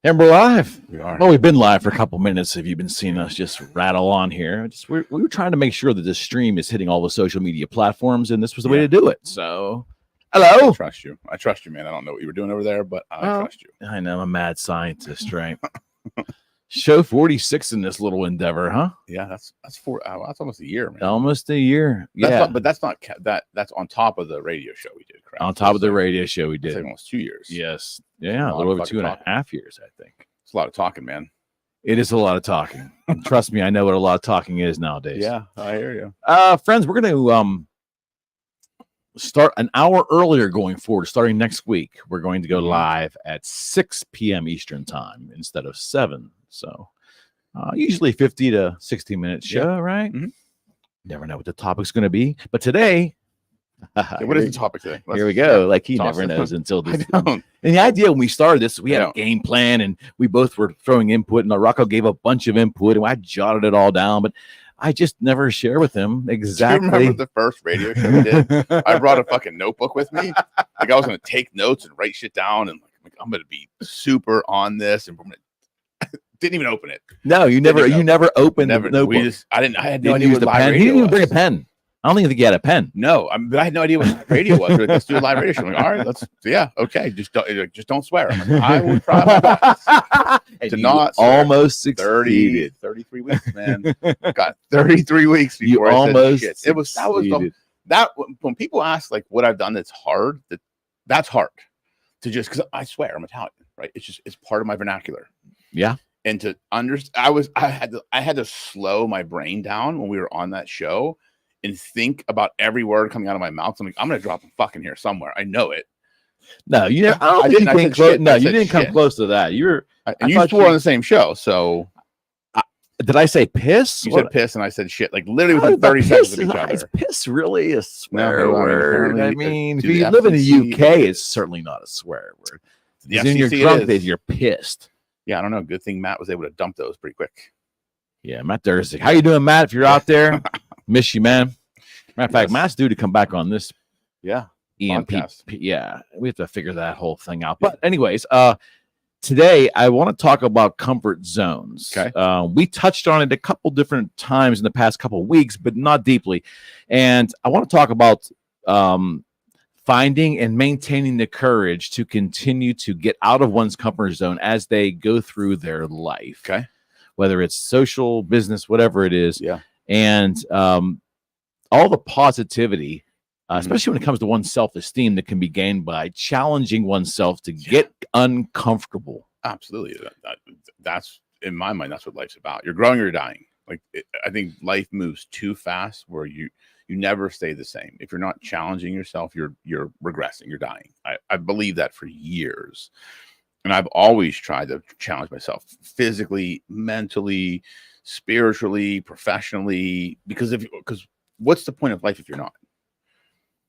And we're live. We are. Well, we've been live for a couple minutes. If you've been seeing us just rattle on here, we were trying to make sure that this stream is hitting all the social media platforms, and this was the way to do it. So, hello. I trust you. I trust you, man. I don't know what you were doing over there, but I trust you. I know, I'm a mad scientist, right? Show 46 in this little endeavor, huh? Yeah, that's almost a year, man. Almost a year. But that's on top of the radio show we did, correct? On top of the radio show we did. Like almost 2 years. Yes. Yeah, a little over 2.5 years, I think. It's a lot of talking, man. It is a lot of talking. Trust me, I know what a lot of talking is nowadays. Yeah, I hear you. Friends, we're going to start an hour earlier going forward. Starting next week, we're going to go live at 6 p.m. Eastern time instead of 7. So usually 50 to 60 minute show, right? Mm-hmm. Never know what the topic's going to be. But today, what is the topic today? Here we go. Like he never knows until this. And the idea when we started this, we had a game plan and we both were throwing input, and Rocco gave a bunch of input and I jotted it all down, but I just never share with him exactly. Do you remember the first radio show we did? I brought a fucking notebook with me. Like I was going to take notes and write shit down, and like I'm going to be super on this, and didn't even open it. No, you never opened the notebook. I had no idea what live radio was. He didn't even bring a pen. I don't even think he had a pen. No, but I had no idea what radio was. Like, let's do a live radio show. I'm like, all right, okay. Just don't swear. I'm like, I will try my best to not swear. Almost succeeded. 33 weeks, man. Got 33 weeks before I said shit. That when people ask like what I've done that's hard, that's hard to just, because I swear I'm Italian, right? It's part of my vernacular. Yeah. And to understand, I had to slow my brain down when we were on that show and think about every word coming out of my mouth. I'm like, I'm gonna drop a fucking here somewhere. I know it. No, you never. I didn't come close to that. You swore on the same show. So did I say piss? You said piss, and I said shit. Like literally within 30 seconds of each other. Is piss really a swear word? I mean, if you live in the UK, it's certainly not a swear word. In your drunk days, you're pissed. Yeah, I don't know. Good thing Matt was able to dump those pretty quick. Yeah, Matt Dursey. How you doing, Matt? If you're out there, miss you, man. Matter of fact, Matt's due to come back on this. Yeah. EMP. Yeah, we have to figure that whole thing out. But anyways, today I want to talk about comfort zones. Okay. We touched on it a couple different times in the past couple of weeks, but not deeply. And I want to talk about finding and maintaining the courage to continue to get out of one's comfort zone as they go through their life. Okay. Whether it's social, business, whatever it is. Yeah. And all the positivity, especially when it comes to one's self-esteem, that can be gained by challenging oneself to get uncomfortable. Absolutely. That's in my mind, that's what life's about. You're growing or you're dying. Like I think life moves too fast where you never stay the same. If you're not challenging yourself, you're regressing, you're dying. I believe that for years. And I've always tried to challenge myself physically, mentally, spiritually, professionally, because what's the point of life if you're not?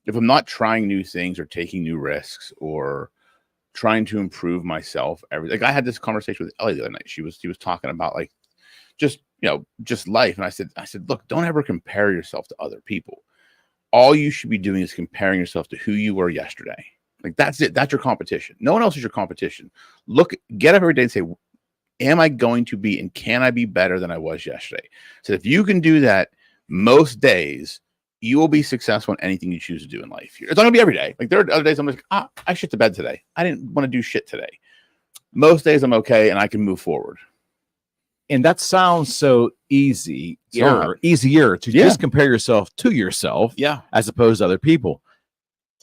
If I'm not trying new things or taking new risks or trying to improve myself, like I had this conversation with Ellie the other night. She was talking about like just life. And I said, look, don't ever compare yourself to other people. All you should be doing is comparing yourself to who you were yesterday. Like that's it. That's your competition. No one else is your competition. Get up every day and say, am I going to be, and can I be better than I was yesterday? So if you can do that most days, you will be successful in anything you choose to do in life. It's not gonna be every day. Like there are other days I'm like, I shit to bed today. I didn't want to do shit today. Most days I'm okay and I can move forward. And that sounds so easier to just compare yourself to yourself, as opposed to other people.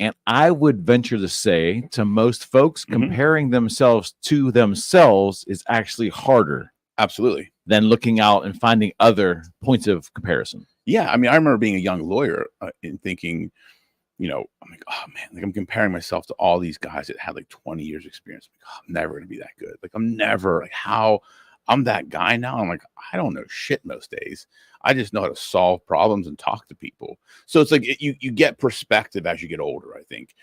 And I would venture to say to most folks, comparing themselves to themselves is actually harder. Absolutely. Than looking out and finding other points of comparison. Yeah. I mean, I remember being a young lawyer and thinking, I'm like, oh man, like I'm comparing myself to all these guys that had like 20 years experience. Like, I'm never going to be that good. Like how I'm that guy now. I'm like, I don't know shit most days. I just know how to solve problems and talk to people. So it's like you get perspective as you get older, I think,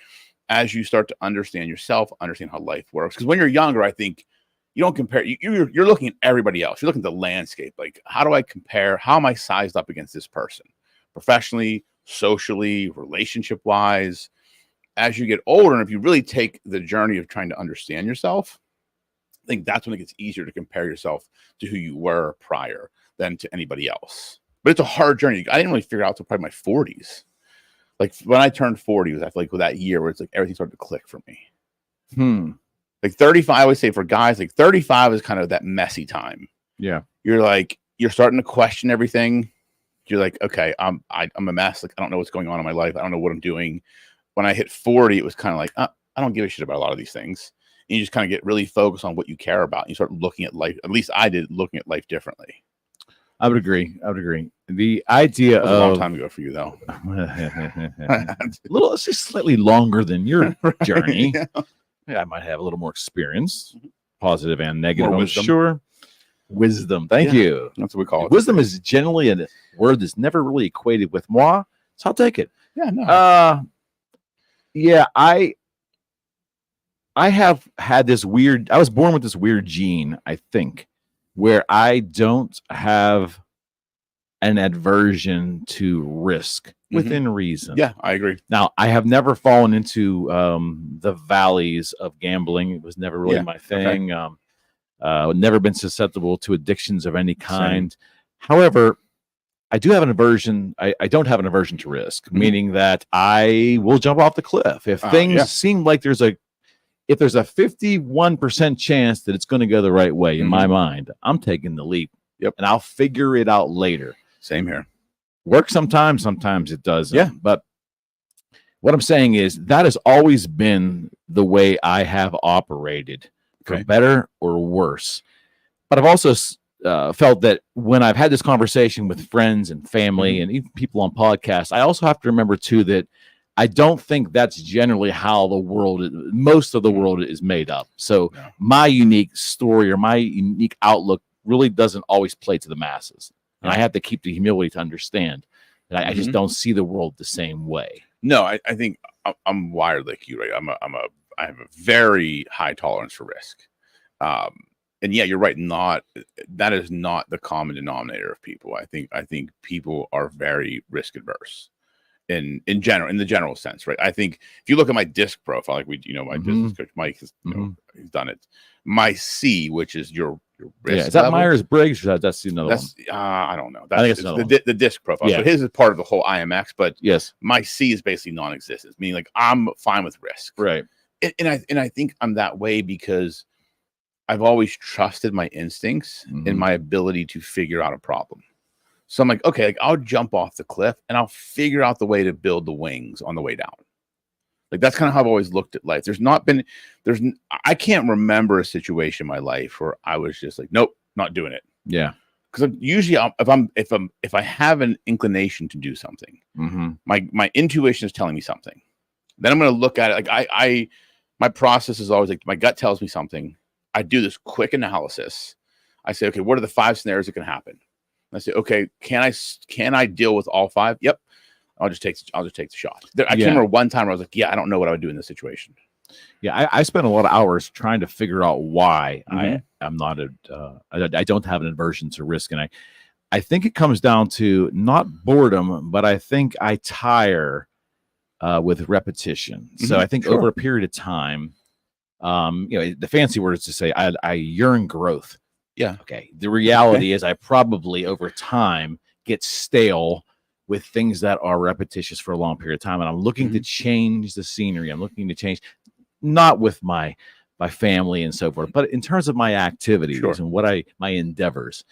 as you start to understand yourself, understand how life works. Because when you're younger, I think you don't compare. You're looking at everybody else. You're looking at the landscape. Like, how do I compare? How am I sized up against this person? Professionally, socially, relationship-wise. As you get older, and if you really take the journey of trying to understand yourself, think that's when it gets easier to compare yourself to who you were prior than to anybody else. But it's a hard journey. I didn't really figure it out until probably my 40s. Like when I turned 40, was I feel like with that year where it's like everything started to click for me. Like 35, I always say for guys, like 35 is kind of that messy time. Yeah. You're starting to question everything. You're like, okay, I'm a mess. Like, I don't know what's going on in my life. I don't know what I'm doing. When I hit 40, it was kind of like, I don't give a shit about a lot of these things. And you just kind of get really focused on what you care about. You start looking at life. At least I did, looking at life differently. I would agree. The idea of a long time ago for you, though. It's just slightly longer than your journey. Yeah, I might have a little more experience, positive and negative. I'm sure. Wisdom. Thank you. That's what we call it. Wisdom is generally a word that's never really equated with moi, so I'll take it. Yeah, no. Yeah, I have had this weird. I was born with this weird gene, I think, where I don't have an aversion to risk within reason. Yeah, I agree. Now, I have never fallen into the valleys of gambling. It was never really my thing. Okay. Never been susceptible to addictions of any kind. Same. However, I do have an aversion. I don't have an aversion to risk, meaning that I will jump off the cliff if things seem like there's a 51% chance that it's going to go the right way in my mind. I'm taking the leap. Yep, and I'll figure it out later. Same here. Works sometimes it doesn't. Yeah, but what I'm saying is that has always been the way I have operated. For better or worse. But I've also felt that when I've had this conversation with friends and family and even people on podcasts, I also have to remember too that I don't think that's generally how most of the world is made up. So my unique story or my unique outlook really doesn't always play to the masses. And I have to keep the humility to understand that I just don't see the world the same way. No, I think I'm wired like you, right? I have a very high tolerance for risk. And yeah, you're right. That is not the common denominator of people. I think people are very risk adverse in the general sense, right? I think if you look at my disc profile, like my business coach, Mike, has, he's done it. My C, which is your risk is that level. Myers-Briggs? Or that's another one? I don't know. I think it's the disc profile. Yeah. So his is part of the whole IMX, but yes, my C is basically non-existent, meaning like I'm fine with risk. Right. And I think I'm that way because I've always trusted my instincts and my ability to figure out a problem. So I'm like, okay, like I'll jump off the cliff and I'll figure out the way to build the wings on the way down. Like that's kind of how I've always looked at life. I can't remember a situation in my life where I was just like, nope, not doing it. Yeah. Because usually if I have an inclination to do something, my intuition is telling me something. Then I'm going to look at it. Like my process is always like my gut tells me something. I do this quick analysis. I say, okay, what are the 5 scenarios that can happen? And I say, okay, can I deal with all 5? Yep. I'll just take the shot. I can remember one time where I was like, yeah, I don't know what I would do in this situation. Yeah, I spent a lot of hours trying to figure out why I'm not I don't have an aversion to risk, and I think it comes down to not boredom, but I think I tire with repetition. So I think over a period of time, the fancy word is to say I yearn growth. Yeah. Okay. The reality is I probably over time get stale with things that are repetitious for a long period of time. And I'm looking to change the scenery. I'm looking to change, not with my family and so forth, but in terms of my activities and my endeavors.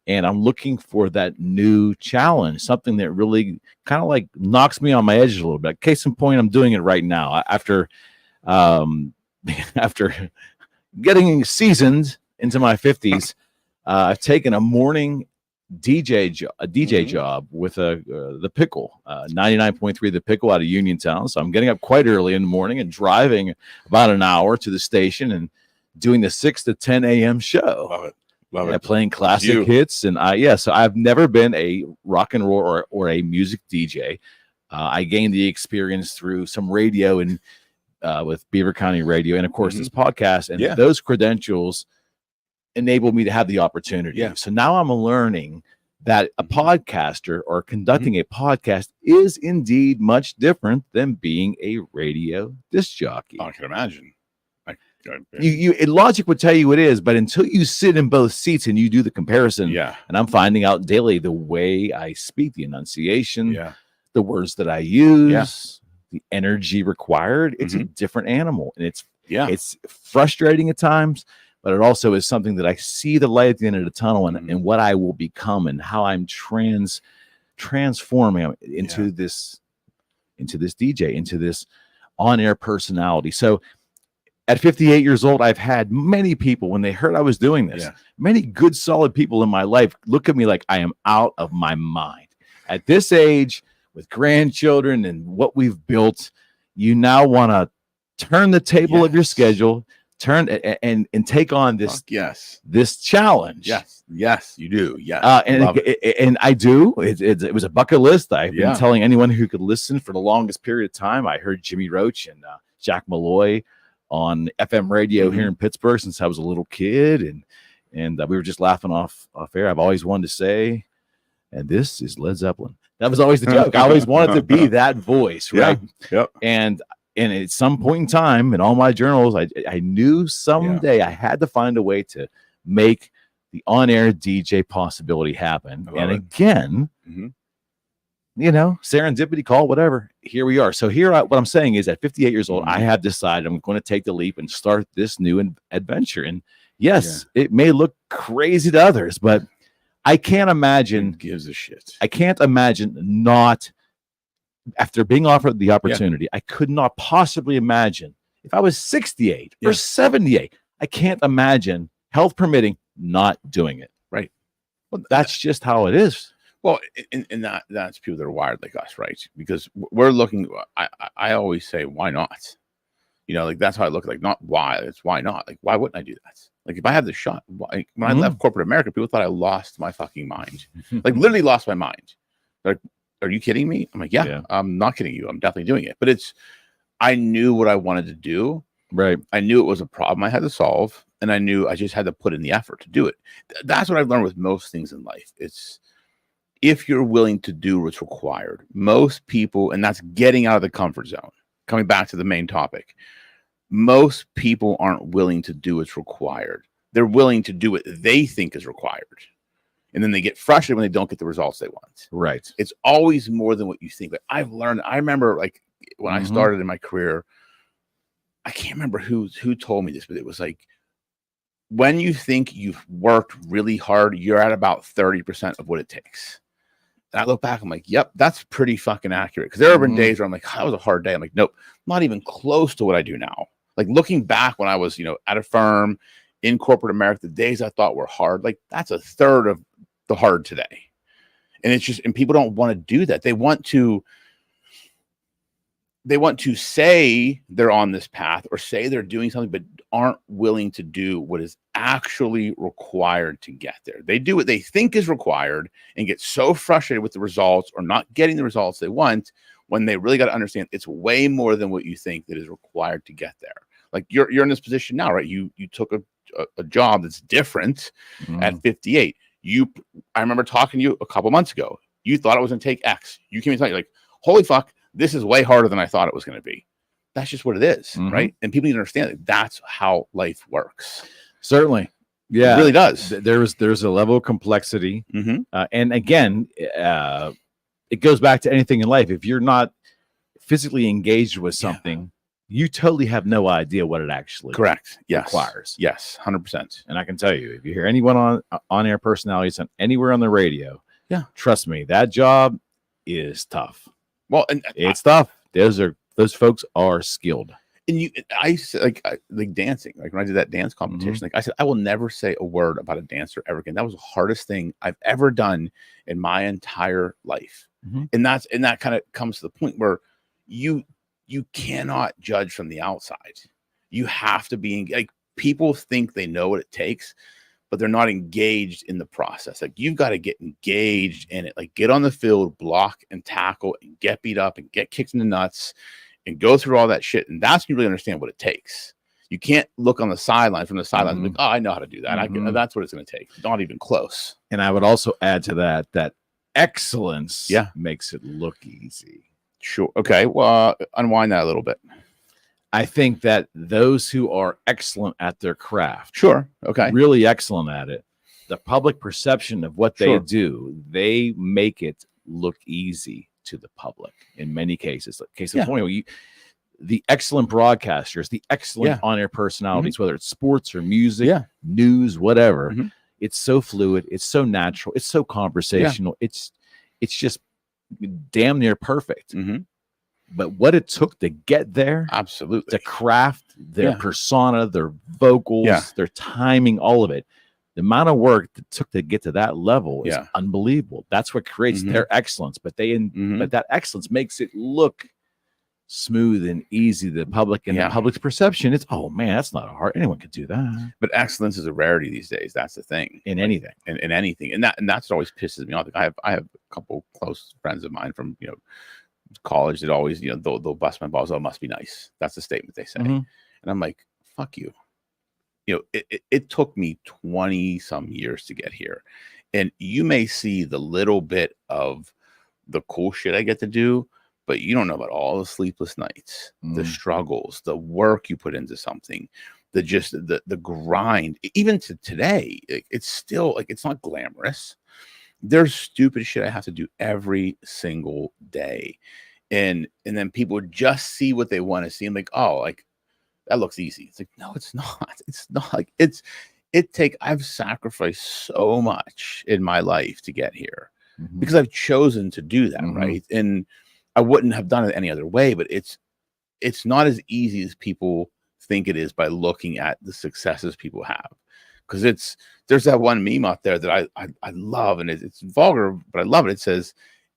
And I'm looking for that new challenge, something that really kind of like knocks me on my edge a little bit. Case in point, I'm doing it right now after getting seasoned into my 50s. I've taken a morning DJ job with the Pickle, 99.3 The Pickle out of Uniontown. So I'm getting up quite early in the morning and driving about an hour to the station and doing the 6 to 10 a.m. show. Love it. Playing classic hits. And so I've never been a rock and roll or a music DJ. I gained the experience through some radio and with Beaver County Radio and of course this podcast, and those credentials enabled me to have the opportunity. So now I'm learning that a podcaster or conducting a podcast is indeed much different than being a radio disc jockey. I can imagine. Logic would tell you it is, but until you sit in both seats and you do the comparison, and I'm finding out daily the way I speak, the enunciation, the words that I use, the energy required, it's a different animal, and it's frustrating at times, but it also is something that I see the light at the end of the tunnel, and what I will become and how I'm transforming into this DJ, into this on-air personality. So at 58 years old, I've had many people, when they heard I was doing this, many good, solid people in my life look at me like I am out of my mind. At this age, with grandchildren and what we've built, you now want to turn the table of your schedule, turn and take on this this challenge. Yes, you do. And I do. It was a bucket list. I've been telling anyone who could listen for the longest period of time. I heard Jimmy Roach and Jack Malloy on FM radio here in Pittsburgh since I was a little kid, and we were just laughing off air. I've always wanted to say, and this is Led Zeppelin. That was always the joke. I always wanted to be that voice, right? And at some point in time in all my journals, I knew someday I had to find a way to make the on-air DJ possibility happen. And again, serendipity, call whatever. Here we are. So what I'm saying is, at 58 years old, I have decided I'm going to take the leap and start this new adventure. And yes, it may look crazy to others, but I can't imagine. Who gives a shit? I can't imagine not. After being offered the opportunity, I could not possibly imagine if I was 68 or 78. I can't imagine, health permitting, not doing it. Right. Well, that's just how it is. Well, and that's people that are wired like us, right? Because we're looking. I always say, why not? Like that's how I look. Like, not why. It's why not. Like, why wouldn't I do that? Like, if I had the shot, when I left corporate America, people thought I lost my fucking mind. Like, literally lost my mind. Like, are you kidding me? I'm like, yeah, I'm not kidding you. I'm definitely doing it. But I knew what I wanted to do. Right. I knew it was a problem I had to solve, and I knew I just had to put in the effort to do it. That's what I've learned with most things in life. It's if you're willing to do what's required. Most people, and that's getting out of the comfort zone. Coming back to the main topic, most people aren't willing to do what's required. They're willing to do what they think is required. And then they get frustrated when they don't get the results they want. Right. It's always more than what you think. Like, I've learned, I remember, like, when I started in my career, I can't remember who told me this, but it was like, when you think you've worked really hard, you're at about 30% of what it takes. And I look back, I'm like, yep, that's pretty fucking accurate. Because there have been days where I'm like, that was a hard day. I'm like, nope, not even close to what I do now. Like, looking back when I was, at a firm in corporate America, the days I thought were hard, like, that's a third of the hard today. And it's just, and people don't want to do that. They want to say they're on this path or say they're doing something, but aren't willing to do what is actually required to get there. They do what they think is required and get so frustrated with the results or not getting the results they want, when they really got to understand it's way more than what you think that is required to get there. Like, you're in this position now, right? You took a job that's different at 58. I remember talking to you a couple months ago. You thought it was going to take X. You came and tell you, like, holy fuck, this is way harder than I thought it was going to be. That's just what it is, right? And people need to understand that that's how life works. Certainly. Yeah. It really does. There's a level of complexity. And again, it goes back to anything in life. If you're not physically engaged with something, you totally have no idea what it actually requires. Yes, 100%. And I can tell you, if you hear anyone on air personalities on anywhere on the radio, trust me, that job is tough. Well, and it's tough. Those folks are skilled. And I said, like dancing, like when I did that dance competition, like I said, I will never say a word about a dancer ever again. That was the hardest thing I've ever done in my entire life. And that kind of comes to the point where you cannot judge from the outside. You have to be like, people think they know what it takes, but they're not engaged in the process. Like, you've got to get engaged in it. Like, get on the field, block and tackle and get beat up and get kicked in the nuts and go through all that shit. And that's when you really understand what it takes. You can't look on the sideline from the sidelines and be like, oh, I know how to do that. That's what it's going to take. Not even close. And I would also add to that excellence makes it look easy. Sure. Okay. Well, unwind that a little bit. I think that those who are excellent at their craft, sure, okay, really excellent at it, the public perception of what they do, they make it look easy to the public in many cases. Like case in point, the excellent broadcasters, the excellent on-air personalities, whether it's sports or music, news, whatever, it's so fluid, it's so natural, it's so conversational, it's just damn near perfect. But what it took to get there, absolutely, to craft their persona, their vocals, their timing, all of it, the amount of work that took to get to that level is unbelievable. That's what creates their excellence. But but that excellence makes it look smooth and easy to the public, and the public's perception. It's, oh man, that's not hard. Anyone could do that. But excellence is a rarity these days. That's the thing. In anything, in anything, and that's what always pisses me off. Like I have a couple close friends of mine from college that always they'll bust my balls. Oh, it must be nice. That's the statement they say, and I'm like, fuck you. It took me 20 some years to get here, and you may see the little bit of the cool shit I get to do, but you don't know about all the sleepless nights, the struggles, the work you put into something, the grind. Even to today, it's still like, it's not glamorous. There's stupid shit I have to do every single day, and then people just see what they want to see. I'm like, oh, like that looks easy. It's like, no, it's not. It's not. Like I've sacrificed so much in my life to get here because I've chosen to do that, right? And I wouldn't have done it any other way. But it's not as easy as people think it is by looking at the successes people have. Because there's that one meme out there that I love, and it's vulgar, but I love it. It says,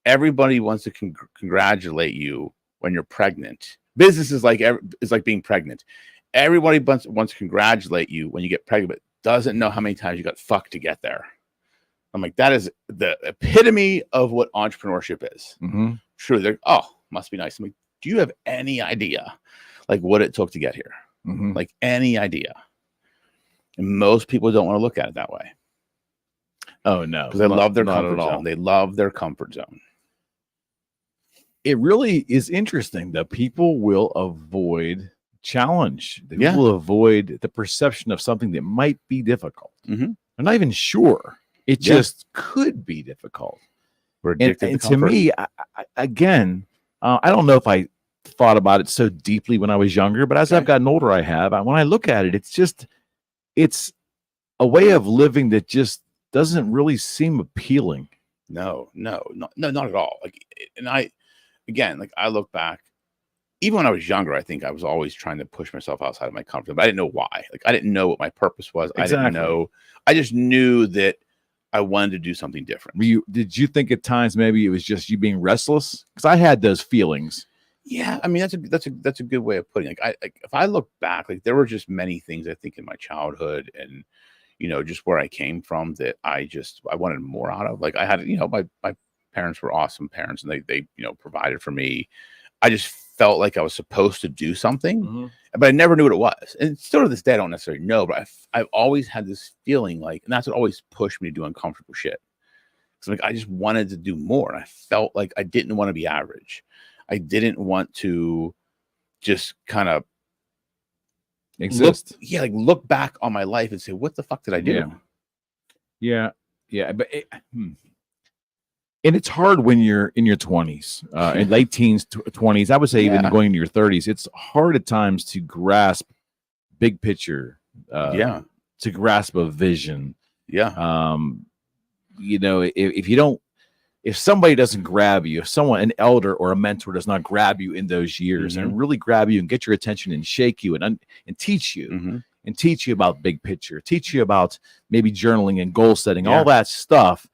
everybody wants to congratulate you when you're pregnant. Business is like being pregnant. Everybody wants to congratulate you when you get pregnant, but doesn't know how many times you got fucked to get there. I'm like, that is the epitome of what entrepreneurship is. Sure, they're, oh, must be nice. I'm like, do you have any idea like what it took to get here? Like any idea? And most people don't want to look at it that way. Oh no, because they love their comfort zone. They love their comfort zone. It really is interesting that people will avoid challenge. They will avoid the perception of something that might be difficult. They're not even sure. It just could be difficult. We're addicted and to me, I don't know if I thought about it so deeply when I was younger, but as I've gotten older, I have. When I look at it, it's a way of living that just doesn't really seem appealing. No, not at all. Like, and I look back, even when I was younger, I think I was always trying to push myself outside of my comfort zone, but I didn't know why. Like, I didn't know what my purpose was. Exactly. I didn't know. I just knew that I wanted to do something different. Did you think at times maybe it was just you being restless? Because I had those feelings. Yeah, I mean that's a good way of putting it. Like if I look back, like there were just many things I think in my childhood and just where I came from that I wanted more out of. Like I had my parents were awesome parents, and they provided for me. I just felt like I was supposed to do something, but I never knew what it was. And still to this day, I don't necessarily know, but I've always had this feeling like, and that's what always pushed me to do uncomfortable shit. So like I just wanted to do more, and I felt like I didn't want to be average. I didn't want to just kind of exist. Look back on my life and say, what the fuck did I do? Yeah. But and it's hard when you're in your 20s, in late teens, 20s. I would say even going into your 30s, it's hard at times to grasp big picture. To grasp a vision. If somebody doesn't grab you, if an elder or a mentor does not grab you in those years and really grab you and get your attention and shake you and teach you and teach you about big picture, teach you about maybe journaling and goal setting, all that stuff,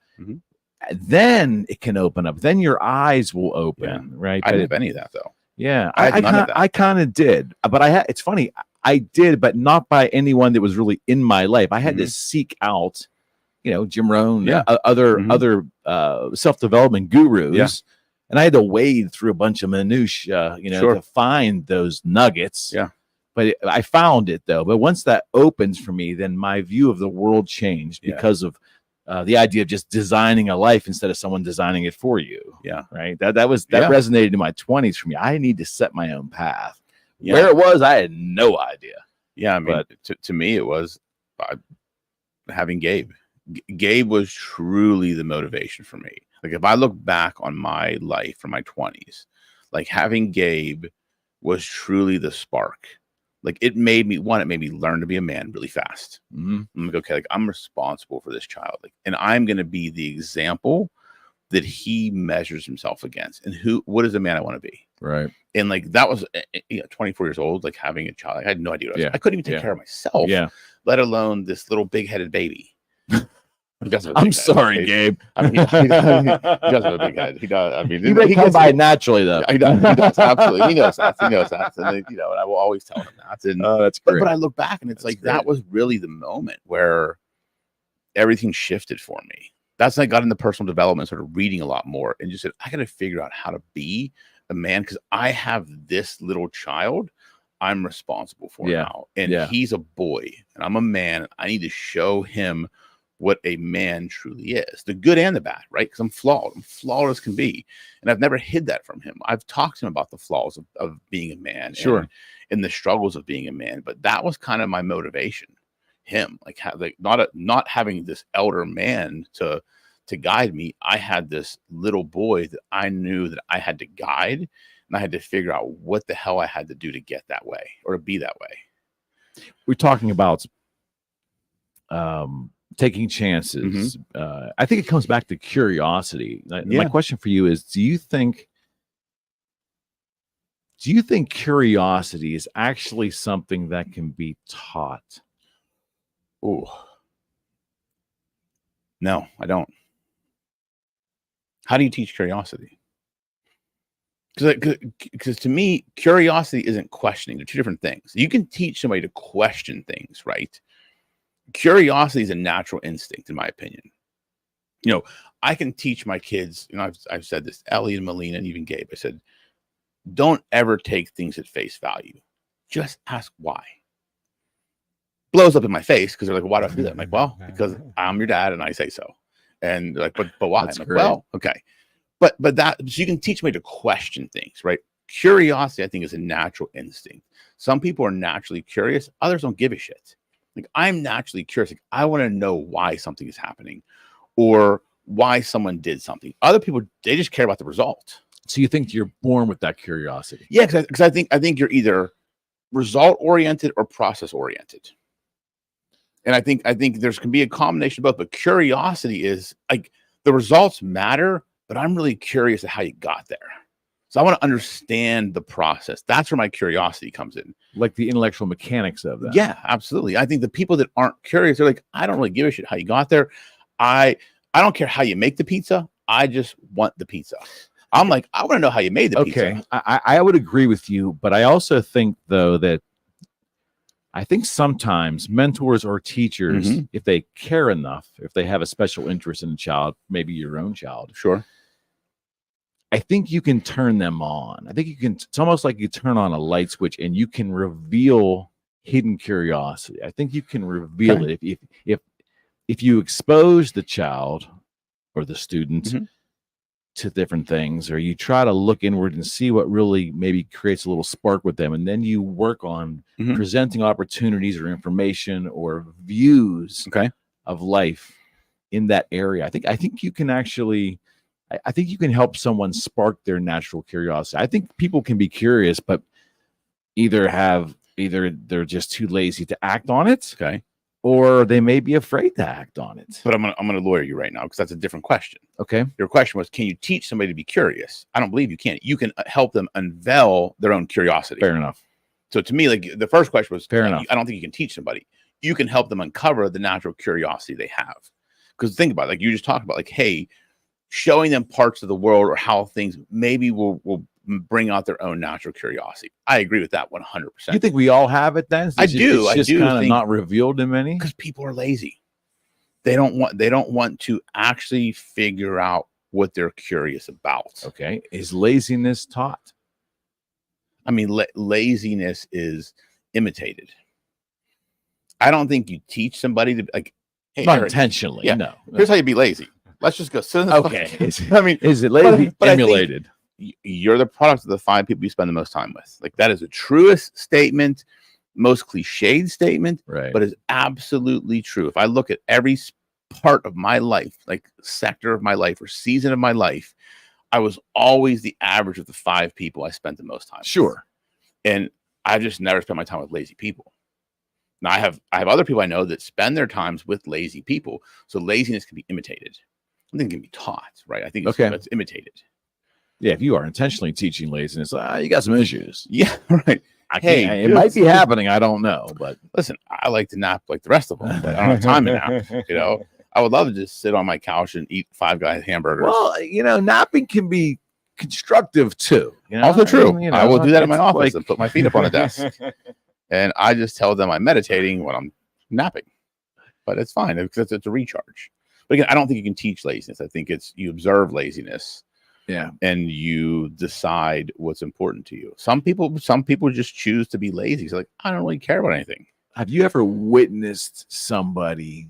then it can open up. Then your eyes will open, right? I didn't have any of that though. Yeah, I kind of did, but it's funny. I did, but not by anyone that was really in my life. I had to seek out, Jim Rohn, other self-development gurus, and I had to wade through a bunch of minutia, to find those nuggets. But I found it though. But once that opens for me, then my view of the world changed because of the idea of just designing a life instead of someone designing it for you. Right. That resonated in my 20s for me. I need to set my own path. Where it was, I had no idea. Yeah, I mean, to me, it was having Gabe. Gabe was truly the motivation for me. Like, if I look back on my life from my 20s, like, having Gabe was truly the spark. Like, it made me learn to be a man really fast. I'm like, okay, like, I'm responsible for this child, like, and I'm going to be the example that he measures himself against. And what is the man I want to be? Right. And like, that was 24 years old, like, having a child. I had no idea what I was. I couldn't even take care of myself, let alone this little big-headed baby. I'm sorry, Gabe. I mean, he does have a big head. He does. I mean, he comes by naturally, though. He does. Absolutely. He knows that. And and I will always tell him that. And that's great. But I look back, and it's great. That was really the moment where everything shifted for me. That's when I got into personal development, started reading a lot more, and just said, I got to figure out how to be a man, because I have this little child I'm responsible for now. And he's a boy, and I'm a man. I need to show him what a man truly is, the good and the bad, right? Because I'm flawed. I'm flawed as can be. And I've never hid that from him. I've talked to him about the flaws of being a man, and the struggles of being a man. But that was kind of my motivation. Him, like, not having this elder man to guide me. I had this little boy that I knew that I had to guide, and I had to figure out what the hell I had to do to get that way, or to be that way. We're talking about taking chances. I think it comes back to curiosity. My question for you is, do you think curiosity is actually something that can be taught? No, I don't. How do you teach curiosity? Because to me, curiosity isn't questioning. They're two different things. You can teach somebody to question things, right? Curiosity is a natural instinct, in my opinion. I can teach my kids, I've said this, Ellie and Melina and even Gabe, I said, don't ever take things at face value. Just ask why. Blows up in my face, because they're like, why do I do that? I'm like, well, because I'm your dad and I say so. And they're like, but why? I'm like, well, okay. But so you can teach me to question things, right? Curiosity, I think, is a natural instinct. Some people are naturally curious. Others don't give a shit. Like, I'm naturally curious. Like, I want to know why something is happening, or why someone did something. Other people, they just care about the result. So you think you're born with that curiosity? Yeah, because I think you're either result oriented or process oriented. And I think there's can be a combination of both. But curiosity is like, the results matter, but I'm really curious at how you got there. So I want to understand the process. That's where my curiosity comes in. Like the intellectual mechanics of that. Yeah, absolutely. I think the people that aren't curious, they're like, I don't really give a shit how you got there. I don't care how you make the pizza. I just want the pizza. I'm like, I want to know how you made the pizza. Okay, I would agree with you, but I also think, though, that I think sometimes mentors or teachers, if they care enough, if they have a special interest in a child, maybe your own child. Sure. I think you can turn them on. I think you can. It's almost like you turn on a light switch and you can reveal hidden curiosity. I think you can reveal it if you expose the child or the student to different things, or you try to look inward and see what really maybe creates a little spark with them, and then you work on presenting opportunities or information or views of life in that area. I think you can actually. I think you can help someone spark their natural curiosity. I think people can be curious, but either they're just too lazy to act on it, or they may be afraid to act on it. But I'm gonna lawyer you right now, because that's a different question. Okay. Your question was, can you teach somebody to be curious? I don't believe you can. You can help them unveil their own curiosity. Fair enough. So to me, like, the first question was, fair enough. I don't think you can teach somebody. You can help them uncover the natural curiosity they have. Because think about it, like you just talked about, like, hey, showing them parts of the world or how things maybe will bring out their own natural curiosity. I agree with that 100%. You think we all have it then? I do. It's just kind of not revealed in many, because people are lazy. They don't want to actually figure out what they're curious about. Okay. Is laziness taught? I mean, laziness is imitated. I don't think you teach somebody to, like, hey, not Eric, intentionally. No. Here's how you be lazy. Let's just go sit in the okay. Is it lazy? But emulated. you're the product of the 5 people you spend the most time with. Like, that is the truest statement, most cliched statement, right? But it's absolutely true. If I look at every part of my life, like sector of my life or season of my life, I was always the average of the 5 people I spent the most time with. And I just never spent my time with lazy people. Now I have other people I know that spend their times with lazy people. So laziness can be imitated. I think it can be taught, right? I think it's imitated. Yeah, if you are intentionally teaching laziness, you got some issues. Yeah, right. It might be happening. I don't know, but listen, I like to nap like the rest of them, but I don't have time to nap. You know, I would love to just sit on my couch and eat Five Guys hamburgers. Well, napping can be constructive too. Also true. I will do that in my office and put my feet up on the desk, and I just tell them I'm meditating when I'm napping. But it's fine because it's a recharge. But again, I don't think you can teach laziness. I think you observe laziness. Yeah. And you decide what's important to you. Some people just choose to be lazy. It's like, I don't really care about anything. Have you ever witnessed somebody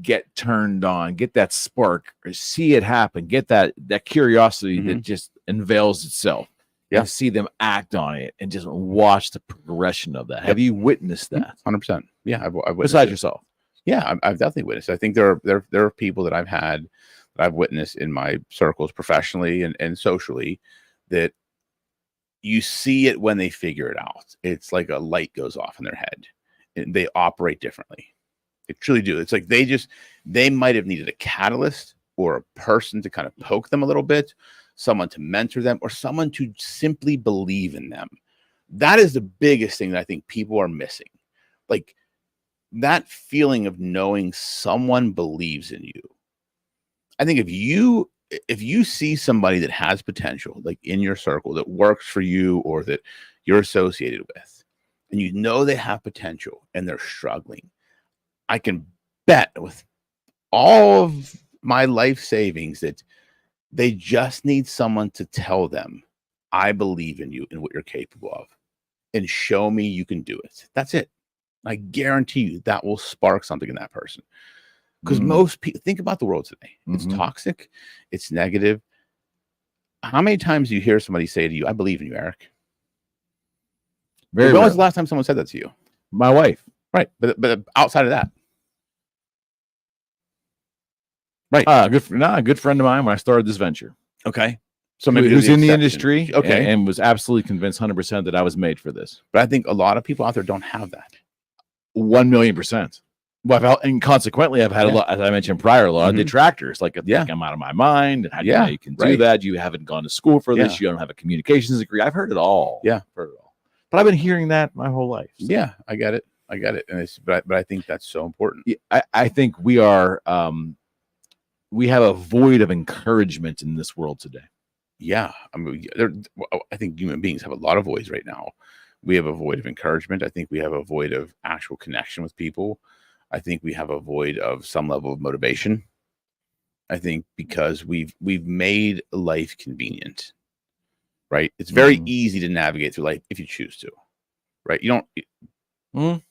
get turned on, get that spark, or see it happen, get that curiosity that just unveils itself? Yeah. And see them act on it and just watch the progression of that. Have you witnessed that? 100%. Yeah. I've witnessed besides yourself. Yeah, I've definitely witnessed. I think there are people that I've witnessed in my circles professionally and socially that you see it when they figure it out. It's like a light goes off in their head and they operate differently. They truly do. It's like they might have needed a catalyst or a person to kind of poke them a little bit, someone to mentor them, or someone to simply believe in them. That is the biggest thing that I think people are missing. Like that feeling of knowing someone believes in you. I think if you see somebody that has potential, like in your circle that works for you or that you're associated with, and you know they have potential and they're struggling, I can bet with all of my life savings that they just need someone to tell them, I believe in you and what you're capable of, and show me you can do it. That's it. I guarantee you that will spark something in that person. Because most people, think about the world today. It's toxic. It's negative. How many times do you hear somebody say to you, I believe in you, Eric? When was the last time someone said that to you? My wife. Right. But outside of that. Right. A good friend of mine when I started this venture. Okay. So maybe who's in the industry, and was absolutely convinced 100% that I was made for this. But I think a lot of people out there don't have that. 1,000,000%. Well, and consequently, I've had a lot, as I mentioned prior, a lot of detractors. Like, I'm out of my mind. And how do you know you can do that? You haven't gone to school for this. You don't have a communications degree. I've heard it all. Yeah, heard it all. But I've been hearing that my whole life. So. Yeah, I get it. And but I think that's so important. I think we are. We have a void of encouragement in this world today. Yeah, I mean, I think human beings have a lot of voids right now. We have a void of encouragement. I think we have a void of actual connection with people. I think we have a void of some level of motivation. I think because we've made life convenient, right? It's very easy to navigate through life if you choose to, right?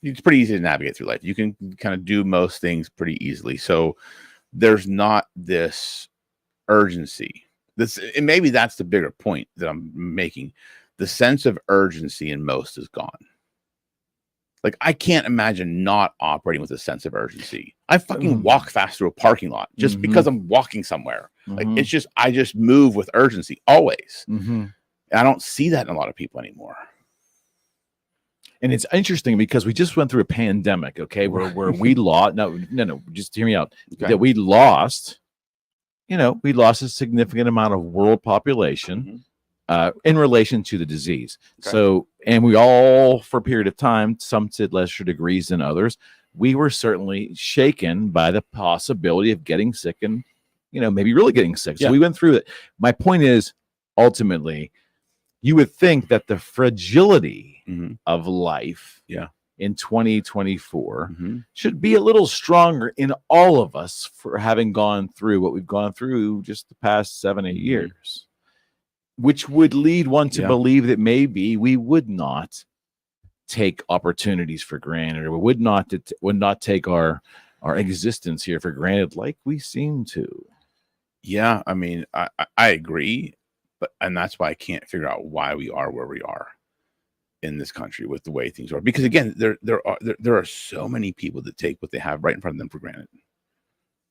It's pretty easy to navigate through life. You can kind of do most things pretty easily. So there's not this urgency. And maybe that's the bigger point that I'm making. The sense of urgency in most is gone. Like, I can't imagine not operating with a sense of urgency. I fucking walk fast through a parking lot just because I'm walking somewhere. Like, it's just, I just move with urgency always. And I don't see that in a lot of people anymore. And it's interesting because we just went through a pandemic, okay, where we lost, no, just hear me out, that we lost a significant amount of world population in relation to the disease. So, and we all, for a period of time, some to lesser degrees than others, we were certainly shaken by the possibility of getting sick and, maybe really getting sick. So we went through it. My point is, ultimately, you would think that the fragility of life in 2024 should be a little stronger in all of us for having gone through what we've gone through just the past 7-8 years, which would lead one to believe that maybe we would not take opportunities for granted, or would not take our existence here for granted like we seem to. Yeah, I mean, I agree, and that's why I can't figure out why we are where we are in this country with the way things are. Because again, there are so many people that take what they have right in front of them for granted.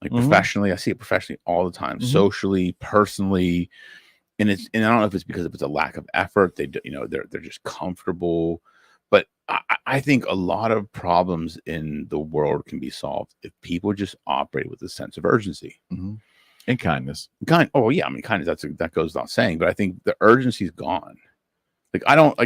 Like professionally, I see it professionally all the time, socially, personally, and I don't know if it's because it's a lack of effort. They're just comfortable, but I think a lot of problems in the world can be solved if people just operate with a sense of urgency. And kindness. Oh yeah, I mean kindness. That goes without saying. But I think the urgency's gone. I don't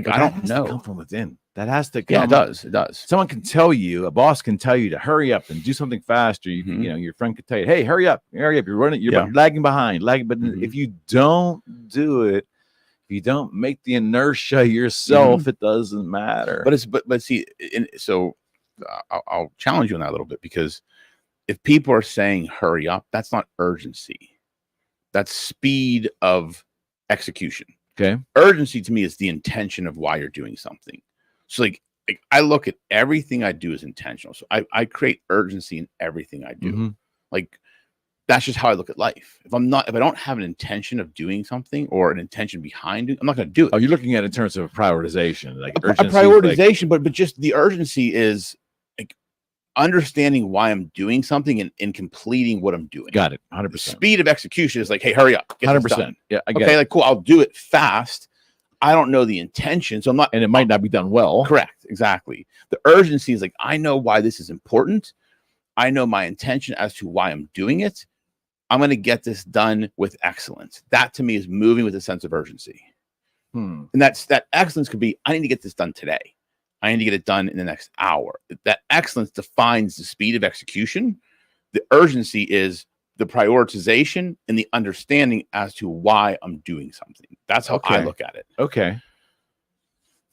know. Come from within. That has to come. Yeah, it does. It does. Someone can tell you, a boss can tell you to hurry up and do something faster. Your friend could tell you, "Hey, hurry up! You're running. You're lagging behind. But if you don't do it, if you don't make the inertia yourself, it doesn't matter." But see, so I'll challenge you on that a little bit, because if people are saying hurry up, that's not urgency. That's speed of execution. Okay. Urgency to me is the intention of why you're doing something. So like I look at everything I do as intentional. So I create urgency in everything I do. Like that's just how I look at life. If I don't have an intention of doing something or an intention behind it, I'm not going to do it. Oh, you're looking at it in terms of prioritization, like a prioritization, but just the urgency is like understanding why I'm doing something and completing what I'm doing. Got it. 100%. Speed of execution is like, hey, hurry up. 100%. Yeah. I get okay. It. Like, cool. I'll do it fast. I don't know the intention. So I'm not, and it might not be done well. Correct. Exactly. The urgency is like, I know why this is important. I know my intention as to why I'm doing it. I'm going to get this done with excellence. That to me is moving with a sense of urgency. And that excellence could be, I need to get this done today. I need to get it done in the next hour. That excellence defines the speed of execution. The urgency is the prioritization and the understanding as to why I'm doing something. That's how I look at it. Okay.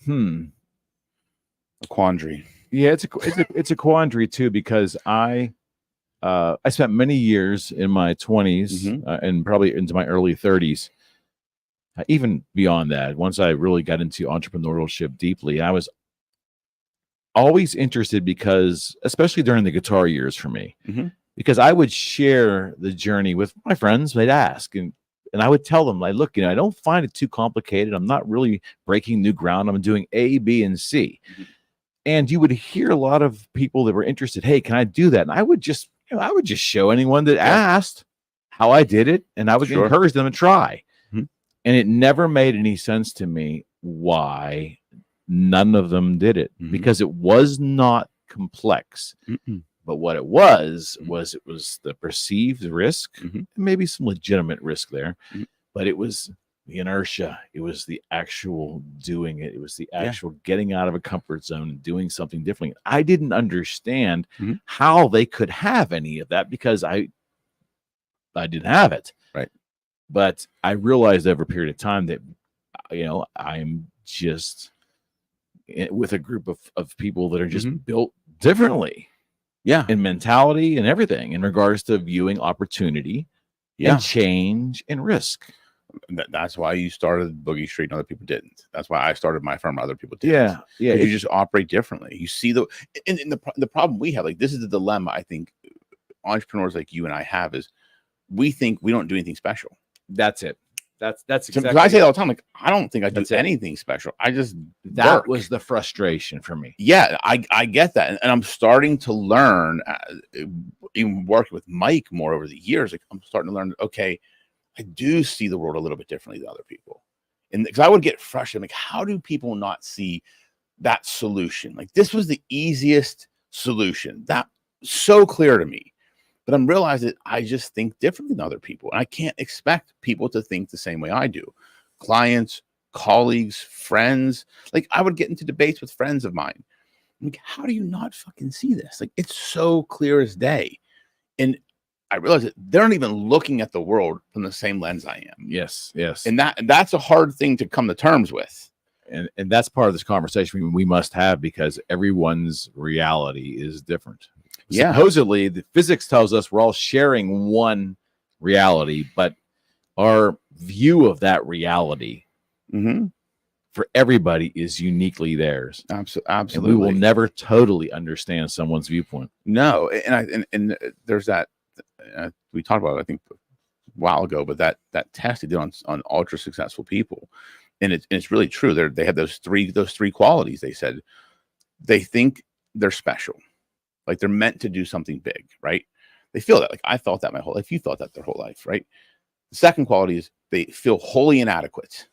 A quandary. Yeah, it's a quandary too, because I spent many years in my 20s and probably into my early 30s, even beyond that. Once I really got into entrepreneurship deeply, I was always interested because, especially during the guitar years for me, because I would share the journey with my friends. They'd ask, and I would tell them, like, look, I don't find it too complicated. I'm not really breaking new ground. I'm doing A, B, and C. And you would hear a lot of people that were interested. Hey, can I do that? And I would just show anyone that asked how I did it, and I would encourage them to try. And it never made any sense to me why none of them did it, because it was not complex. But what it was the perceived risk, and maybe some legitimate risk there, but it was the inertia. It was the actual doing it. It was the actual getting out of a comfort zone and doing something different. I didn't understand how they could have any of that because I didn't have it. Right. But I realized over a period of time that, I'm just with a group of people that are just built differently. Yeah. In mentality and everything in regards to viewing opportunity and change and risk. That's why you started Boogie Street and other people didn't. That's why I started my firm, other people didn't. Yeah. You just operate differently. You see the problem we have, like this is the dilemma I think entrepreneurs like you and I have, is we think we don't do anything special. That's it. That's exactly. I say it all the time, like I don't think I do anything special. I just that was the frustration for me. Yeah, I get that, and I'm starting to learn, even working with Mike more over the years. Like I'm starting to learn. Okay, I do see the world a little bit differently than other people, and because I would get frustrated, like how do people not see that solution? Like this was the easiest solution, that so clear to me. But I'm realizing that I just think differently than other people. And I can't expect people to think the same way I do. Clients, colleagues, friends. Like I would get into debates with friends of mine. Like, how do you not fucking see this? Like it's so clear as day. And I realize that they're not even looking at the world from the same lens I am. Yes. And that's a hard thing to come to terms with. And that's part of this conversation we must have, because everyone's reality is different. Supposedly, the physics tells us we're all sharing one reality, but our view of that reality for everybody is uniquely theirs. Absolutely. And we will never totally understand someone's viewpoint. No. And there's that, we talked about it, I think while ago, but that test they did on ultra successful people, and it's really true. They have those three qualities. They said they think they're special, like they're meant to do something big, right? They feel that. Like I felt that my whole life. You felt that their whole life, right? The second quality is they feel wholly inadequate.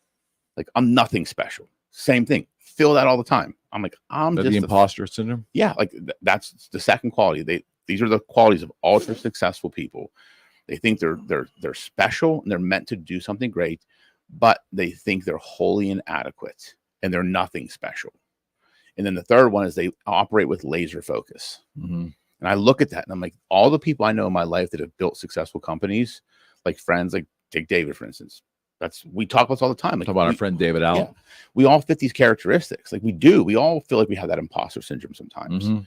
Like I'm nothing special. Same thing. Feel that all the time. I'm like, I'm just the imposter syndrome. Yeah, like that's the second quality. These are the qualities of ultra successful people. They think they're special and they're meant to do something great, but they think they're wholly inadequate and they're nothing special. And then the third one is they operate with laser focus. Mm-hmm. And I look at that and I'm like, all the people I know in my life that have built successful companies, like friends, like take David, for instance. We talk about this all the time. Like talk about our friend David Allen. Yeah, we all fit these characteristics. Like we do. We all feel like we have that imposter syndrome sometimes. Mm-hmm.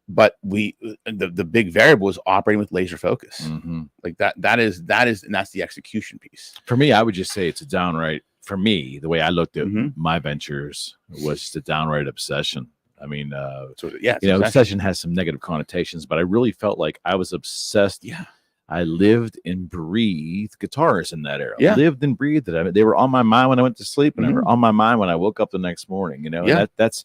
But the big variable is operating with laser focus. Mm-hmm. Like that is, and that's the execution piece. For me, I would just say it's a downright, for me, the way I looked at my ventures was just a downright obsession. I mean, obsession has some negative connotations, but I really felt like I was obsessed. Yeah. I lived and breathed guitars in that era. Yeah. Lived and breathed it. I mean, they were on my mind when I went to sleep, and they were on my mind when I woke up the next morning. And that's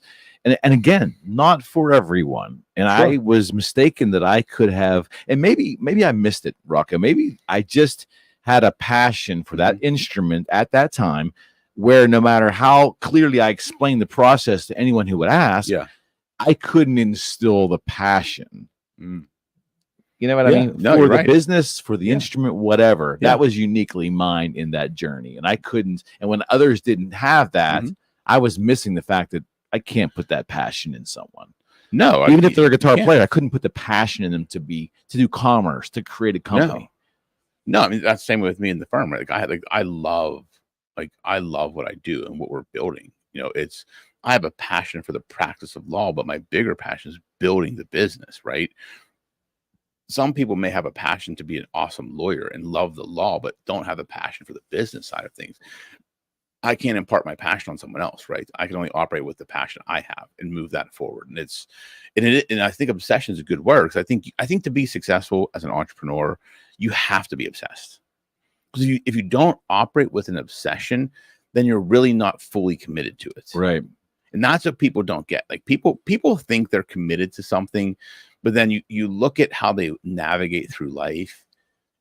again, not for everyone. And I was mistaken that I could have, and maybe I missed it, Rocco. Maybe I just had a passion for that instrument at that time, where no matter how clearly I explained the process to anyone who would ask, I couldn't instill the passion. Mm. You know what I mean? No, for the business, for the instrument, whatever. That was uniquely mine in that journey. And I couldn't, and when others didn't have that, I was missing the fact that I can't put that passion in someone. No. Even if they're a guitar player, I couldn't put the passion in them to do commerce, to create a company. No, I mean, that's the same with me in the firm. Right? I love what I do and what we're building. I have a passion for the practice of law, but my bigger passion is building the business, right? Some people may have a passion to be an awesome lawyer and love the law, but don't have a passion for the business side of things. I can't impart my passion on someone else, right? I can only operate with the passion I have and move that forward. And I think obsession is a good word, because I think to be successful as an entrepreneur, you have to be obsessed. Because if you don't operate with an obsession, then you're really not fully committed to it. Right. And that's what people don't get. Like people think they're committed to something, but then you look at how they navigate through life,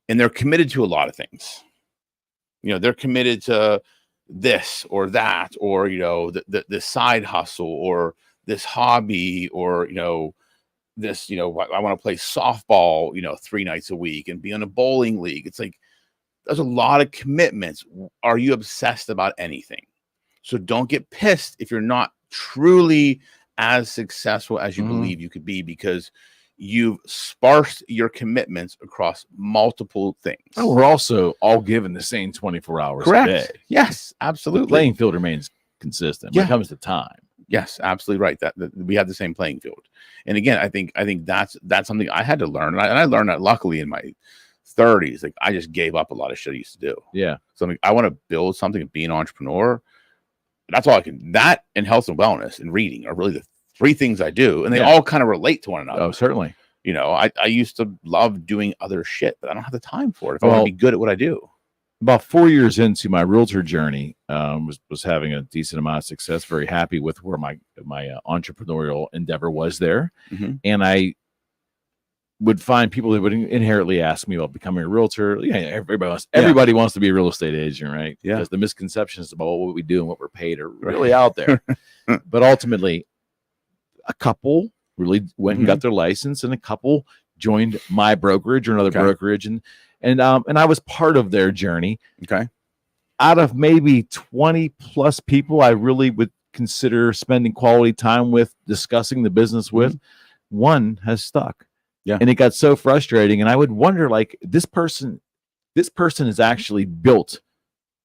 and they're committed to a lot of things. They're committed to this or that, or, the side hustle, or this hobby, or, this, I want to play softball, 3 nights a week and be in a bowling league. It's like, there's a lot of commitments. Are you obsessed about anything? So don't get pissed if you're not truly as successful as you believe you could be, because you've sparsed your commitments across multiple things. Oh, we're also all given the same 24 hours a day. Yes, absolutely. The playing field remains consistent when it comes to time. Yes, absolutely right. That we have the same playing field. And again, I think that's something I had to learn. And I learned that luckily in my 30s. Like I just gave up a lot of shit I used to do. Yeah. So I want to build something and be an entrepreneur. That's all I can. That and health and wellness and reading are really the 3 things I do. And they all kind of relate to one another. Oh, certainly. I used to love doing other shit, but I don't have the time for it if I want to be good at what I do. About 4 years into my realtor journey, was having a decent amount of success, very happy with where my entrepreneurial endeavor was there. Mm-hmm. And I would find people that would inherently ask me about becoming a realtor. Yeah, everybody wants to be a real estate agent, right? Yeah. Because the misconceptions about what we do and what we're paid are really out there. But ultimately, a couple really went and got their license, and a couple joined my brokerage or another brokerage, and I was part of their journey. Okay. Out of maybe 20 plus people I really would consider spending quality time with, discussing the business with, one has stuck. Yeah. And it got so frustrating. And I would wonder, like, this person is actually built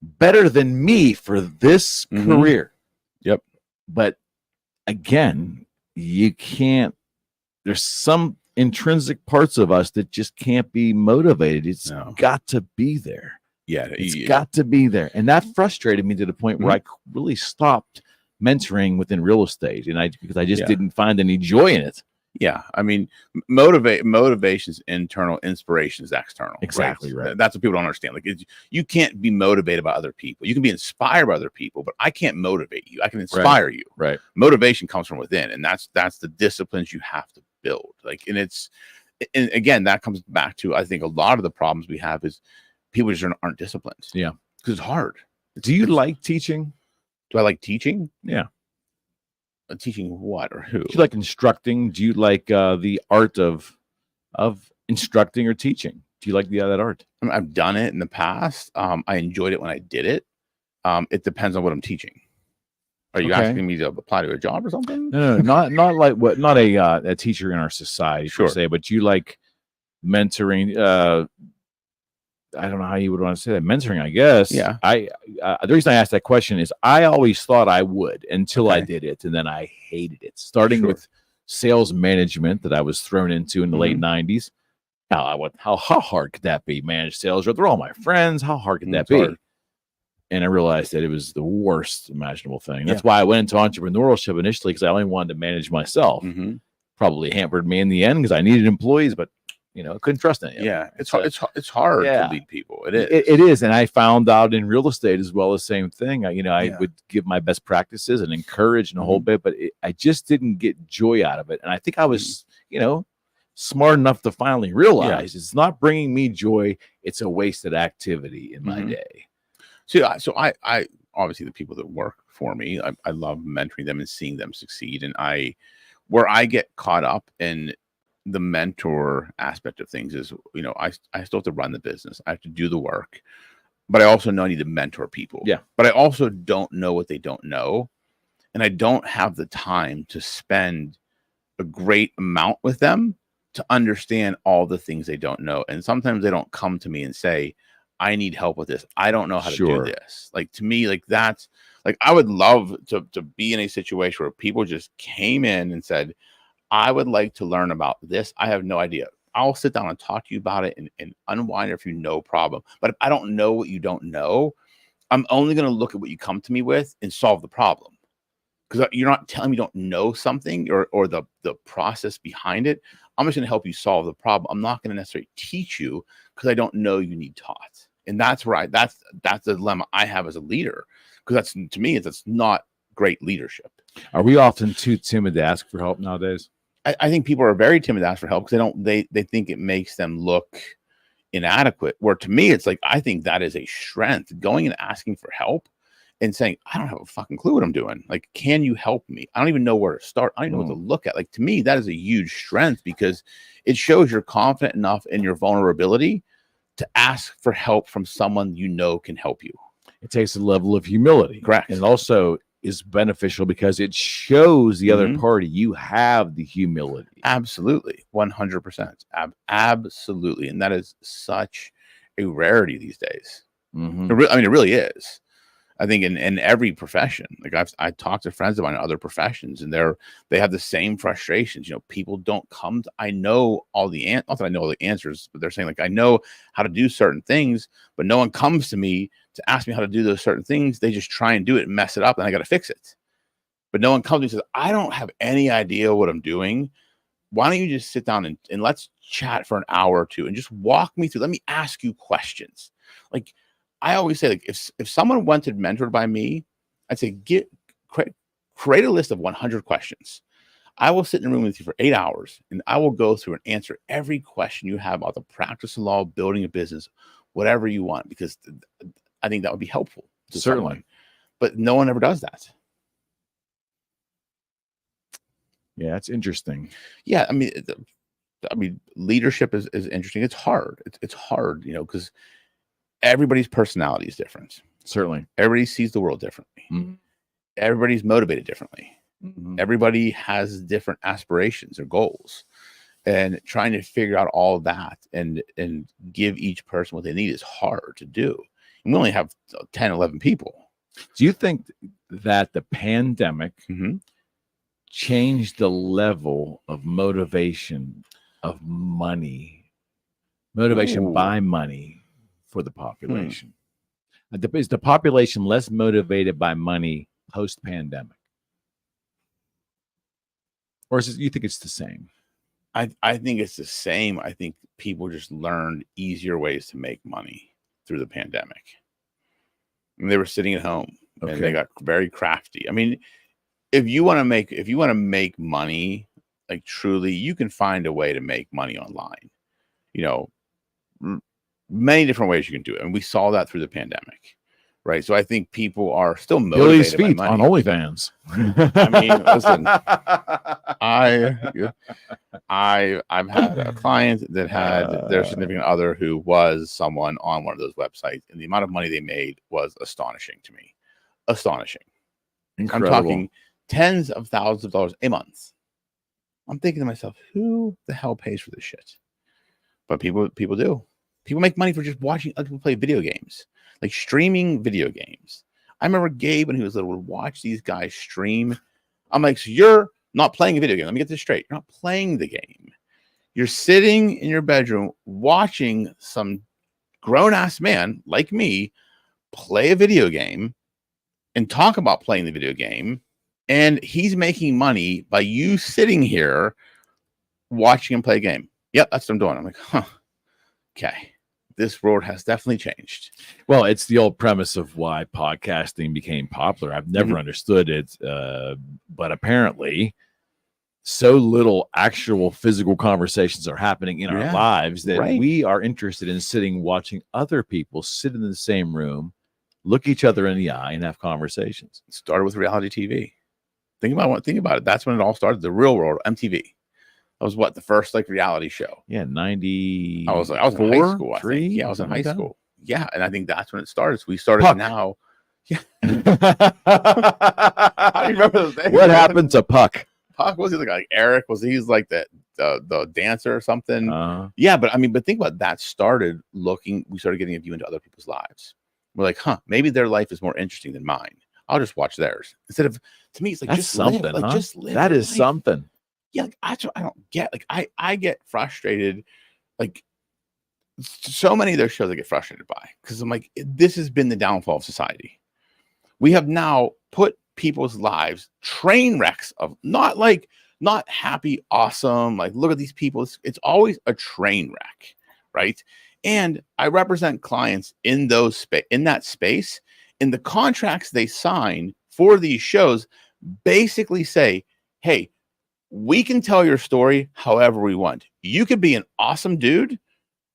better than me for this career. Yep. But again, you can't, there's some intrinsic parts of us that just can't be motivated. It's got to be there. Yeah. It's got to be there. And that frustrated me to the point where I really stopped mentoring within real estate. And because I just didn't find any joy in it. Yeah, I mean, motivation's internal, inspiration is external. Exactly right. That's what people don't understand. Like, you can't be motivated by other people. You can be inspired by other people, but I can't motivate you. I can inspire you. Right. Motivation comes from within, and that's the disciplines you have to build. Like, and again, that comes back to, I think, a lot of the problems we have is people just aren't disciplined. Yeah, because it's hard. Do you like teaching? Do I like teaching? Yeah. Teaching what or who? Do you like instructing? Do you like the art of instructing or teaching? Do you like that art? I mean, I've done it in the past. I enjoyed it when I did it. It depends on what I'm teaching. Are you asking me to apply to a job or something? No, not like what? Not a teacher in our society, per se, but you like mentoring. I don't know how you would want to say that. Mentoring, I guess. Yeah. The reason I asked that question is I always thought I would until I did it, and then I hated it. Starting with sales management that I was thrown into in the late 90s. How hard could that be? Manage sales, they're all my friends. How hard could that be? Hard. And I realized that it was the worst imaginable thing. That's why I went into entrepreneurship initially, because I only wanted to manage myself. Probably hampered me in the end because I needed employees, but I couldn't trust anyone. Yeah, it's hard to lead people. It is. It is, and I found out in real estate as well the same thing. I would give my best practices and encourage and a whole bit, but I just didn't get joy out of it. And I think I was, smart enough to finally realize it's not bringing me joy. It's a wasted activity in my day. So I obviously the people that work for me, I love mentoring them and seeing them succeed. And where I get caught up in the mentor aspect of things is, I still have to run the business. I have to do the work, but I also know I need to mentor people. Yeah. But I also don't know what they don't know. And I don't have the time to spend a great amount with them to understand all the things they don't know. And sometimes they don't come to me and say, I need help with this. I don't know how to do this. Like, to me, like, that's like, I would love to be in a situation where people just came in and said, I would like to learn about this. I have no idea. I'll sit down and talk to you about it and unwind it for you, no problem. But if I don't know what you don't know, I'm only going to look at what you come to me with and solve the problem. Because you're not telling me you don't know something or the process behind it. I'm just going to help you solve the problem. I'm not going to necessarily teach you because I don't know you need taught. And that's where that's the dilemma I have as a leader. Because to me, that's not great leadership. Are we often too timid to ask for help nowadays? I think people are very timid to ask for help because they think it makes them look inadequate. Where to me, it's like, I think that is a strength. Going and asking for help and saying, I don't have a fucking clue what I'm doing. Like, can you help me? I don't even know where to start. I don't even know what to look at. Like, to me, that is a huge strength because it shows you're confident enough in your vulnerability to ask for help from someone can help you. It takes a level of humility. Correct. And it also is beneficial because it shows the other party you have the humility. Absolutely. 100%. Absolutely. And that is such a rarity these days. It really is. I think in every profession, like I talked to friends of mine in other professions, and they have the same frustrations. People don't come. I know all not that I know all the answers, but they're saying, like, I know how to do certain things, but no one comes to me to ask me how to do those certain things. They just try and do it and mess it up, and I got to fix it. But no one comes to me and says, I don't have any idea what I'm doing. Why don't you just sit down and let's chat for an hour or two and just walk me through. Let me ask you questions. Like, I always say, like, if someone wanted mentored by me, I'd say create a list of 100 questions. I will sit in a room with you for 8 hours, and I will go through and answer every question you have about the practice of law, building a business, whatever you want, because I think that would be helpful to someone. But no one ever does that. Yeah, that's interesting. Yeah, I mean, leadership is interesting. It's hard. It's hard, because everybody's personality is different. Certainly. Everybody sees the world differently. Everybody's motivated differently. Everybody has different aspirations or goals. And trying to figure out all of that and give each person what they need is hard to do. And we only have 10, 11 people. Do you think that the pandemic changed the level of motivation by money for the population? Is the population less motivated by money post-pandemic? Or you think it's the same? I think it's the same. I think people just learned easier ways to make money through the pandemic. And they were sitting at home and they got very crafty. I mean, if you want to make money, like truly, you can find a way to make money online. Many different ways you can do it. And we saw that through the pandemic. Right. So I think people are still motivated by money. On OnlyFans. I mean, listen, I've had a client that had their significant other who was someone on one of those websites, and the amount of money they made was astonishing to me. Astonishing. Incredible. I'm talking tens of thousands of dollars a month. I'm thinking to myself, who the hell pays for this shit? But people do. People make money for just watching other people play video games. Like streaming video games. I remember Gabe, when he was little, would watch these guys stream. I'm like, so you're not playing a video game. Let me get this straight. You're not playing the game. You're sitting in your bedroom watching some grown-ass man like me play a video game and talk about playing the video game. And he's making money by you sitting here watching him play a game. Yep, that's what I'm doing. I'm like, huh, okay. This world has definitely changed. Well, it's the old premise of why podcasting became popular. I've never understood it, but apparently so little actual physical conversations are happening in our lives that we are interested in sitting watching other people sit in the same room, look each other in the eye, and have conversations. It started with reality TV. Think about it. That's when it all started. The real world, MTV. That was what the first reality show. Yeah, 90. I was in high school. I think. Yeah, I was in high school. Yeah, and I think that's when it started. So we started Puck. Now. Yeah. I remember those days. What happened to Puck? Puck, was he like Eric? Was he like the dancer or something? Yeah, but think about that. We started getting a view into other people's lives. We're like, maybe their life is more interesting than mine. I'll just watch theirs instead of. To me, it's like that's just something. Live. Just live. That is something. Yeah, I don't get. I get frustrated. So many of those shows I get frustrated by, because I'm like, this has been the downfall of society. We have now put people's lives train wrecks of not happy, awesome. Like, look at these people. It's always a train wreck, right? And I represent clients in that space, and the contracts they sign for these shows basically say, hey, we can tell your story however we want. You could be an awesome dude,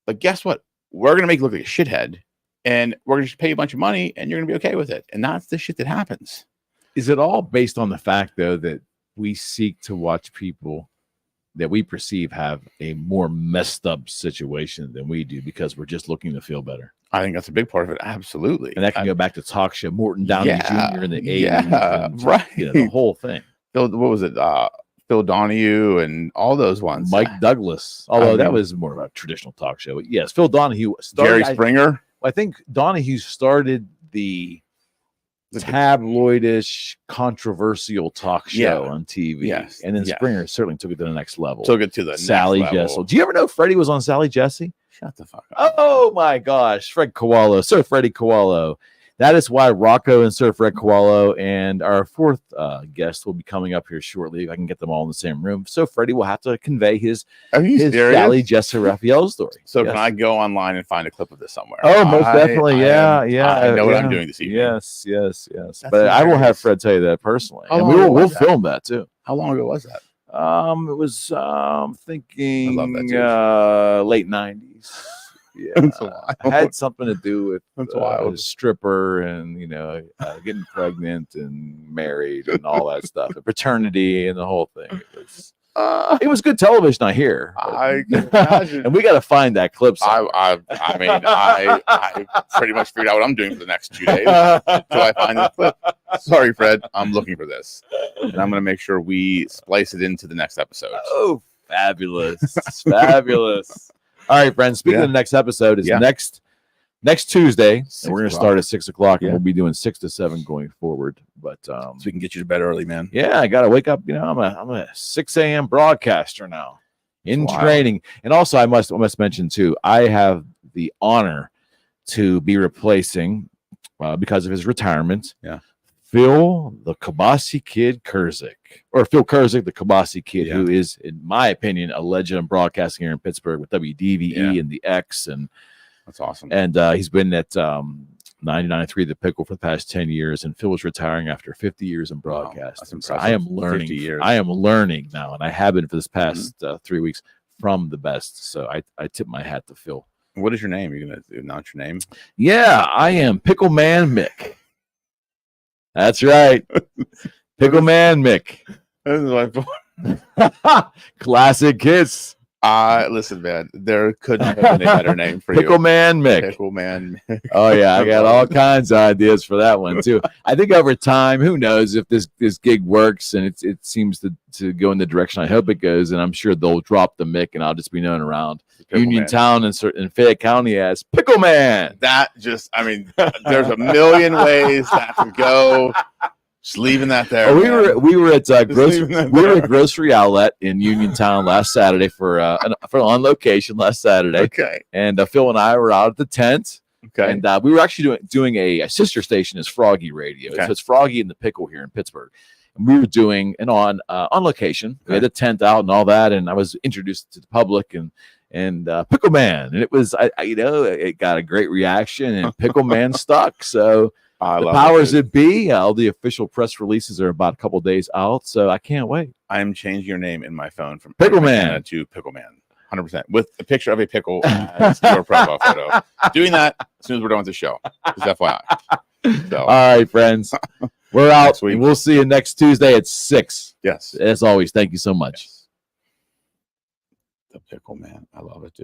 but guess what? We're going to make you look like a shithead, and we're going to just pay you a bunch of money, and you're going to be okay with it. And that's the shit that happens. Is it all based on the fact, though, that we seek to watch people that we perceive have a more messed up situation than we do because we're just looking to feel better? I think that's a big part of it. Absolutely. And that can go back to talk show, Morton Downey Jr. in the 80s. Yeah, right. The whole thing. What was it? Phil Donahue and all those ones. Mike Douglas. Although that was more of a traditional talk show. But yes, Phil Donahue started. Jerry Springer. I think Donahue started the tabloidish, controversial talk show on TV. Yes. And then Springer certainly took it to the next level. Took it to the Sally next level. Jessel. Do you ever know Freddie was on Sally Jesse? Shut the fuck up. Oh my gosh. Fred Koalo. Sir Freddie Koalo. That is why Rocco and Sir Fred Koalo and our fourth guest will be coming up here shortly. I can get them all in the same room. So Freddie will have to convey his Sally Jesse Raphael story. So can I go online and find a clip of this somewhere? Oh, most definitely. Yeah. I know what I'm doing this evening. Yes. But I will have Fred tell you that personally. And we'll film that too. How long ago was that? It was thinking late 90s. Yeah, had something to do with a stripper and getting pregnant and married and all that stuff, and paternity and the whole thing. It was good television, I hear. I can imagine. And we got to find that clip. I pretty much figured out what I'm doing for the next 2 days until I find that clip. Sorry, Fred, I'm looking for this, and I'm going to make sure we splice it into the next episode. Oh, fabulous, fabulous. All right, friends. Speaking of the next episode, is next Tuesday. And we're going to start at 6:00, and we'll be doing 6 to 7 going forward. But so we can get you to bed early, man. Yeah, I got to wake up. I'm a 6 a.m. broadcaster now in training. And also, I must mention too, I have the honor to be replacing because of his retirement. Phil, the Kabasi Kid Kurzik, or Phil Kurzik, the Kabasi Kid, who is, in my opinion, a legend in broadcasting here in Pittsburgh with WDVE and the X, and that's awesome. And he's been at 99.3 The Pickle for the past 10 years, and Phil was retiring after 50 years in broadcasting. So I am learning. 50 years. I am learning now, and I have been for this past 3 weeks from the best. So I tip my hat to Phil. What is your name? Are you going to announce your name? Yeah, I am Pickle Man Mick. That's right. Pickle Man Mick. This is my classic hits. Listen, man, there couldn't have been a better name for Pickle you. Man Mick. Pickle Man Mick. Oh, yeah. I got all kinds of ideas for that one, too. I think over time, who knows if this gig works and it seems to go in the direction I hope it goes. And I'm sure they'll drop the Mick and I'll just be known around Uniontown and Fayette County as Pickle Man. That just, I mean, there's a million ways that could go. Just leaving that there. Oh, we were at Grocery Outlet in Uniontown last Saturday for on location last Saturday. Okay. And Phil and I were out at the tent. Okay. And we were actually doing a sister station is Froggy Radio. Okay. So it's Froggy and the Pickle here in Pittsburgh. And we were doing an on location. We had the tent out and all that, and I was introduced to the public and Pickle Man, and it was it got a great reaction, and Pickle Man stuck. So the powers that be, all the official press releases are about a couple days out, so I can't wait. I'm changing your name in my phone from Pickle Man to Pickle Man, 100%, with a picture of a pickle as your profile photo. Doing that as soon as we're done with the show. Just FYI. So. All right, friends, we're out. We'll see you next Tuesday at 6. Yes. As always, thank you so much. Yes. The Pickle Man, I love it, dude.